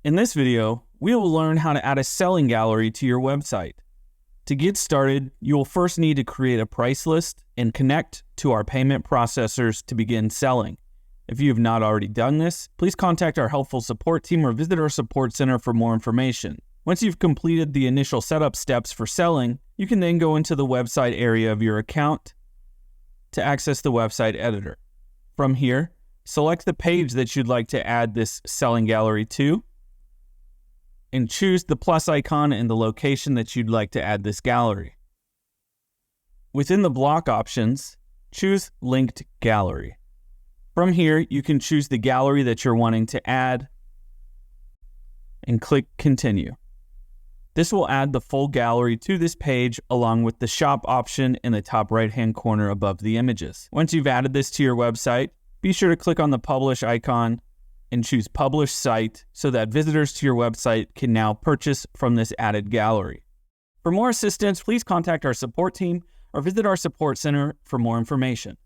In this video, we will learn how to add a selling gallery to your website. To get started, you will first need to create a price list and connect to our payment processors to begin selling. If you have not already done this, please contact our helpful support team or visit our support center for more information. Once you've completed the initial setup steps for selling, you can then go into the website area of your account to access the website editor. From here, select the page that you'd like to add this selling gallery to, and choose the plus icon and the location that you'd like to add this gallery. Within the block options, choose Linked Gallery. From here, you can choose the gallery that you're wanting to add and click Continue. This will add the full gallery to this page along with the shop option in the top right-hand corner above the images. Once you've added this to your website, be sure to click on the Publish icon and choose Publish Site so that visitors to your website can now purchase from this added gallery. For more assistance, please contact our support team or visit our support center for more information.